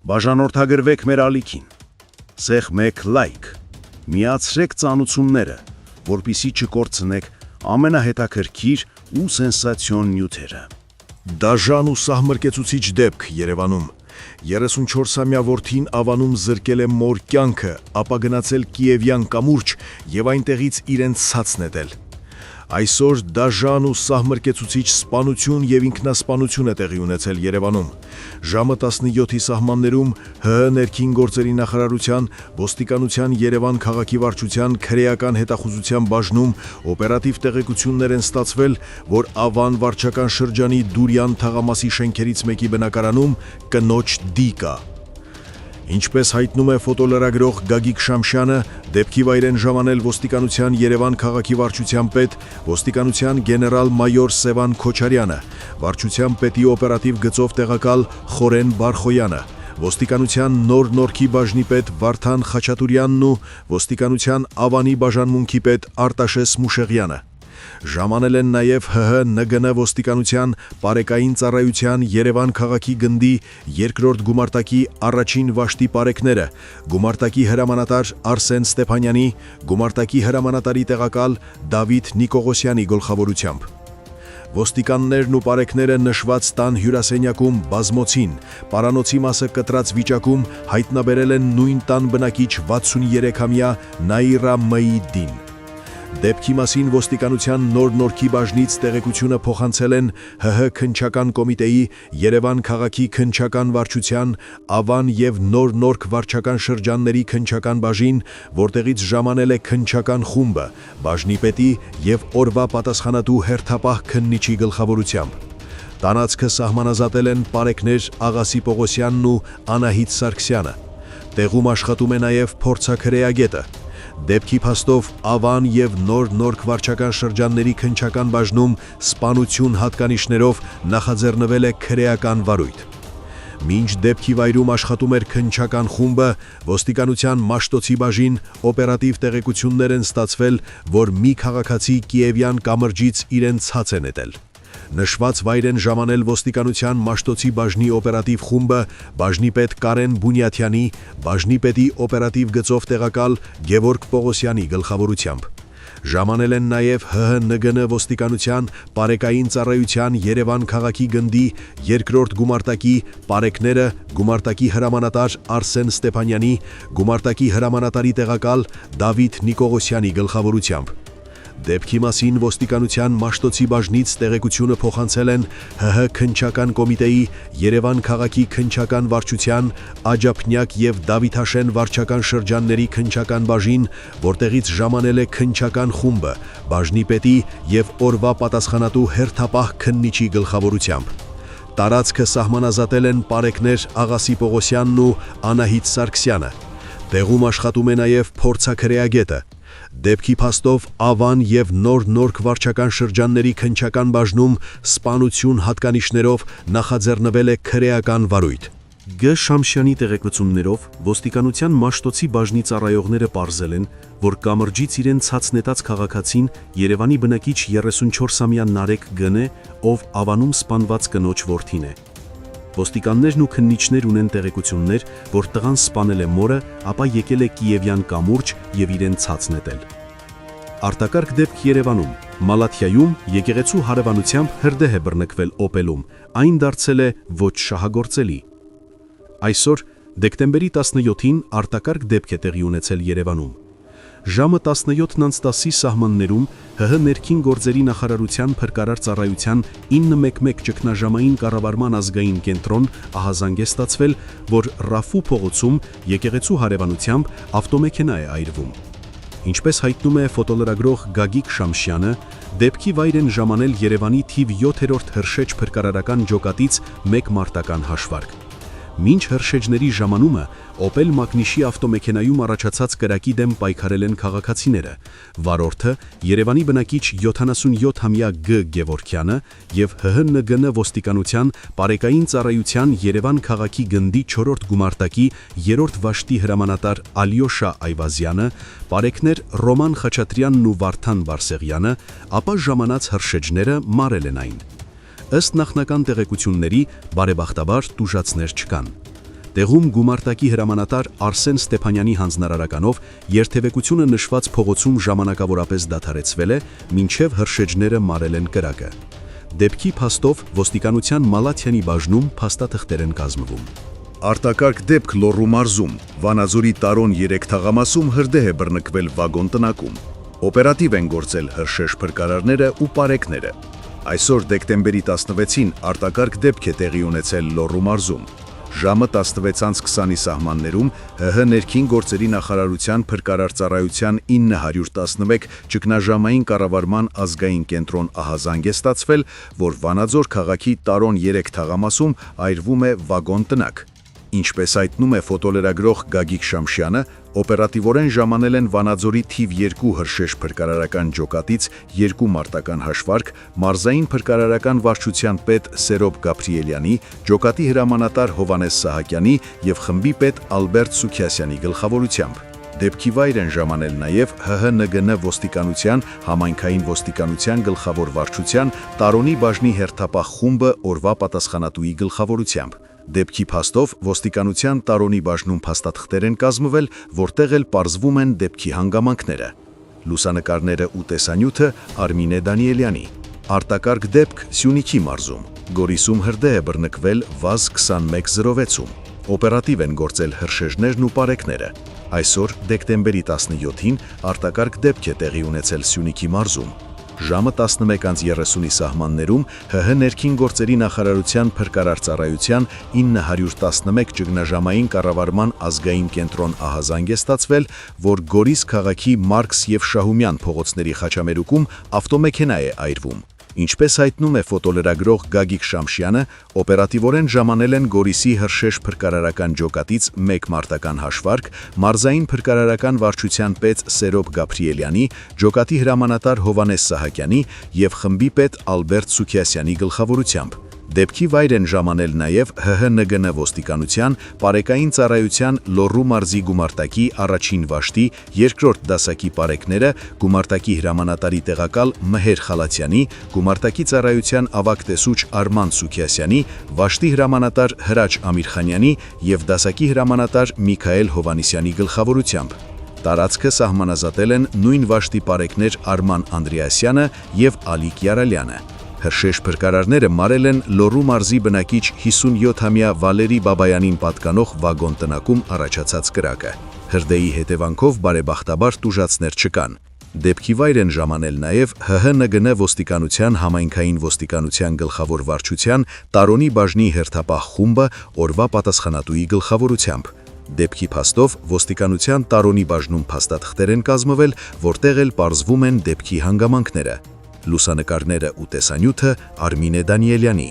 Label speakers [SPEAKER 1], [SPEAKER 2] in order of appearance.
[SPEAKER 1] Բաժանորդագրվեք մեր ալիքին, սեղմեք լայք, միացրեք ծանուցումները, որպիսի չկորցնեք ամենահետաքրքիր ու սենսացիոն նյութերը։
[SPEAKER 2] Դաժան ու սահմռկեցուցիչ դեպք Երևանում։ 34-ամյա որդին Ավանում զրկել է մոր կյանքը, ապա գնացել Կիևյան կամուրջ եւ այնտեղից իրեն ցած նետել։ Այսօր դաժան ու սահմռկեցուցիչ սպանություն եւ ինքնասպանություն է տեղի ունեցել Երևանում։ Ժամը 17-ի սահմաններում ՀՀ ներքին գործերի նախարարության, ոստիկանության Երևան քաղաքի վարչության քրեական հետախուզության բաժնում օպերատիվ տեղեկություններ են ստացվել, որ Ավան վարչական շրջանի Դուրյան թաղամասի շենքերից մեկի բնակարանում կնոջ դի կա։ Ինչպես հայտնում է ֆոտոլրագրող Գագիկ Շամշյանը, դեպքի վայր են ժամանել ոստիկանության Երևան քաղաքի վարչության պետ, ոստիկանության գեներալ-մայոր Սևան Քոչարյանը, վարչության պետի օպերատիվ գծով տեղակալ Խորեն Բարխոյանը, ոստիկանության Նոր Նորքի բաժնի պետ Վարդան Խաչատուրյանն ու ոստիկանության Ավանի բաժանմունքի պետ Արտաշես Մուշեղյանը։ Ժամանել են նաև ՀՀ ՆԳՆ ոստիկանության Պարեկային ծառայության Երևան քաղաքի գնդի երկրորդ գումարտակի առաջին վաշտի պարեկները, գումարտակի հրամանատար Արսեն Ստեփանյանի, գումարտակի հրամանատարի տեղակալ Դավիթ Նիկողոսյանի գլխավորությամբ։ Ոստիկաններն ու պարեկները նշված տան հյուրասենյակում բազմոցին, պարանոցի մասը կտրած վիճակում հայտնաբերել են նույն տան բնակիչ 63-ամյա Նաիրա Մըիդին։ Դեպքի մասին ոստիկանության Նոր Նորքի բաժնից տեղեկությունը փոխանցել են ՀՀ քննչական կոմիտեի, Երևան քաղաքի քննչական վարչության, Ավան եւ Նոր Նորք վարչական շրջանների քննչական բաժին, որտեղից ժամանել է քննչական խումբը, բաժնի պետի եւ օրվա պատասխանատու հերթապահ քննիչի գլխավորությամբ։ Տանածքը սահմանազատել են պարեկներ Աղասի Պողոսյանն ու Անահիտ Սարգսյանը։ Տեղում աշխատում է նաեւ փորձաքրեագետը։ Դեպքի փաստով Ավան եւ Նոր Նորք վարչական շրջանների քննչական բաժնում սպանություն հատկանիշներով նախաձեռնվել է քրեական վարույթ։ Մինչ դեպքի վայրում աշխատում էր քննչական խումբը, ոստիկանության Մաշտոցի բաժին օպերատիվ տեղեկություններ են ստացվել, որ մի քաղաքացի Կիևյան կամրջից իրեն ցած է նետել։ Նշված վայր են ժամանել ոստիկանության Մաշտոցի բաժնի օպերատիվ խումբը, բաժնի պետ Կարեն Բունյաթյանի, բաժնի պետի օպերատիվ գծով տեղակալ Գևորգ Պողոսյանի գլխավորությամբ։ Ժամանել են նաև ՀՀ ՆԳՆ ոստիկանության Պարեկային ծառայության Երևան քաղաքի գնդի երկրորդ գումարտակի պարեկները, գումարտակի հրամանատար Արսեն Ստեփանյանի, գումարտակի հրամանատարի տեղակալ Դավիթ Նիկողոսյանի գլխավորությամբ։ Դեպքի մասին ոստիկանության Մաշտոցի բաժնից տեղեկությունը փոխանցել են ՀՀ քննչական կոմիտեի, Երևան քաղաքի քննչական վարչության, Աջափնյակ եւ Դավիթաշեն վարչական շրջանների քննչական բաժին, որտեղից ժամանել է քննչական խումբը, բաժնի պետի եւ օրվա պատասխանատու հերթապահ քննիչի գլխավորությամբ։ Տարածքը սահմանազատել են պարեկներ Աղասի Պողոսյանն ու Անահիտ Սարգսյանը։ Տեղում աշխատում է նաեւ փորձաքրեագետը։ Դեպքի փաստով Ավան եւ Նոր Նորք վարչական շրջանների քննչական բաժնում սպանություն հատկանիշներով նախաձեռնվել է քրեական վարույթ։ Գ. Շամշյանի տեղեկություններով ոստիկանության Մաշտոցի բաժնի ծառայողները պարզել են, որ կամրջից իրեն ցած նետած քաղաքացին Երևանի բնակիչ 34-ամյա Նարեկ Գ.-ն է, ով Ավանում սպանված կնոջ որդին է։ Ոստիկաններն ու քննիչներ ունեն տեղեկություններ, որ տղան սպանել է մորը, ապա եկել է Կիևյան կամուրջ եւ իրեն ցած նետել։ Արտակարգ դեպք Երևանում, Մալաթիայում եկեղեցու հարևանությամբ հրդեհ է բռնկվել Օպելում, այն դարձել է ոչ շահագործելի։ Այսօր դեկտեմբերի 17-ին արտակարգ դեպք է տեղի ունեցել Երևանում։ Ժամը 17:10-ի սահմաններում ՀՀ ներքին գործերի նախարարության փրկարար ծառայության 911 ճգնաժամային կառավարման ազգային կենտրոն ահազանգ է ստացվել, որ Ռաֆու փողոցում եկեղեցու հարևանությամբ ավտոմեքենա է այրվում։ Ինչպես հայտնում է ֆոտոլրագրող Գագիկ Շամշյանը, դեպքի վայր են ժամանել Երևանի թիվ 7-րդ Հրշեջ փրկարարական ջոկատից մեկ մարտական հաշվարկ։ Մինչ հրշեջների ժամանումը Opel Մագնիշի ավտոմեքենայում առաջացած կրակի դեմ պայքարել են քաղաքացիները, վարորդը Երևանի բնակիչ 77-ամյա Գ. Գևորգյանը եւ ՀՀ-ՆԳՆ ոստիկանության Պարեկային ծառայության Երևան քաղաքի գնդի 4-րդ գումարտակի 3-րդ վաշտի հրամանատար Ալյոշա Այվազյանը, պարեկներ Ռոման Խաչատրյանն ու Վարդան Բարսեղյանը, ապա ժամանած հրշեջները մարել են այն։ Ըստ նախնական տեղեկությունների, բարեբախտաբար տուժածներ չկան։
[SPEAKER 3] Տեղում գումարտակի հրամանատար Արսեն Ստեփանյանի հանձնարարականով երթևեկությունը նշված փողոցում ժամանակավորապես դադարեցվել է, մինչև հրշեջները մարել են կրակը։ Դեպքի փաստով ոստիկանության Մալաթյանի բաժնում փաստաթղթեր են կազմվում։
[SPEAKER 1] Արտակարգ դեպք Լոռու մարզում, Վանաձորի Տարոն 3 թաղամասում հրդեհ է բռնկվել վագոն տնակում։ Օպերատիվ են գործել հրշեջ փրկարարները ու պարեկները։ Այսօր դեկտեմբերի 16-ին արտակարգ դեպք է տեղի ունեցել Լոռու մարզում։ Ժամը 16:20-ի սահմաններում ՀՀ ներքին գործերի նախարարության փրկարար ծառայության 911 ճգնաժամային կառավարման ազգային կենտրոն ահազանգ է ստացվել, որ Վանաձոր քաղաքի Տարոն 3 թաղամասում այրվում է վագոն տնակ։ Ինչպես հայտնում է ֆոտոլրագրող Գագիկ Շամշյանը, օպերատիվորեն ժամանել են Վանաձորի թիվ 2 հրշեջ փրկարարական ջոկատից 2 մարտական հաշվարկ, մարզային փրկարարական վարչության պետ Սերոբ Գաբրիելյանի, ջոկատի հրամանատար Հովանես Սահակյանի եւ խմբի պետ Ալբերտ Սուքիասյանի գլխավորությամբ։ Դեպքի վայր են ժամանել նաև ՀՀ-ՆԳՆ ոստիկանության, համայնքային ոստիկանության գլխավոր վարչության Տարոնի բաժնի հերթապահ խումբը օրվա պատասխանատուի գլխավորությամբ։ Դեպքի փաստով ոստիկանության Տարոնի բաժնում փաստաթղթեր են կազմվել, որտեղ էլ պարզվում են դեպքի հանգամանքները։ Լուսանկարները ու տեսանյութը Արմինե Դանիելյանի։ Արտակարգ դեպք Սյունիքի մարզում։ Գորիսում հրդեհ է բռնկվել ՎԱԶ 2106-ում։ Օպերատիվ են գործել հրշեջներն ու պարեկները։ Այսօր դեկտեմբերի 17-ին արտակարգ դեպք է տեղի ունեցել Սյունիքի մարզում։ Ժամը 11:30-ի սահմաններում ՀՀ ներքին գործերի նախարարության փրկարար ծառայության 911 ճգնաժամային կառավարման ազգային կենտրոն ահազանգ է ստացվել, որ Գորիս քաղաքի Մարքս եւ Շահումյան փողոցների խաչամերուկում ավտոմեքենա է այրվում։ Ինչպես հայտնում է ֆոտոլրագրող Գագիկ Շամշյանը, օպերատիվորեն ժամանել են Գորիսի հրշեջ փրկարարական ջոկատից 1 մարտական հաշվարկ, մարզային փրկարարական վարչության պետ Սերոբ Գաբրիելյանի, ջոկատի հրամանատար Հովանես Սահակյանի եւ խմբի պետ Ալբերտ Սուքիասյանի գլխավորությամբ։ Դեպքի վայր են ժամանել նաև ՀՀ-ՆԳՆ ոստիկանության, պարեկային ծառայության Լոռու մարզի գումարտակի առաջին վաշտի 2-րդ դասակի պարեկները, գումարտակի հրամանատարի տեղակալ Մհեր Խալաթյանի, գումարտակի ծառայության ավագ տեսուչ Արման Սուքիասյանի, վաշտի հրամանատար Հրաչ Ամիրխանյանի եւ դասակի հրամանատար Միքայել Հովանիսյանի գլխավորությամբ։ Տարածքը սահմանազատել են նույն վաշտի պարեկներ Արման Անդրեասյանը եւ Ալիկ Յարալյանը։ Հրշեջ փրկարարները մարել են Լոռու մարզի բնակիչ 57-ամյա Վալերի Բաբայանին պատկանող վագոն տնակում առաջացած կրակը։ Հրդեհի հետևանքով բարեբախտաբար տուժածներ չկան։ Դեպքի վայր են ժամանել նաև ՀՀ-ՆԳՆ ոստիկանության համայնքային ոստիկանության գլխավոր վարչության Տարոնի բաժնի հերթապահ խումբը օրվա պատասխանատուի գլխավորությամբ։ Դեպքի փաստով ոստիկանության Տարոնի բաժնում փաստաթղթեր են կազմվել, որտեղ էլ պարզվում են դեպքի հանգամանքները։ Լուսանկարները ու տեսանյութը Արմինե Դանիելյանի։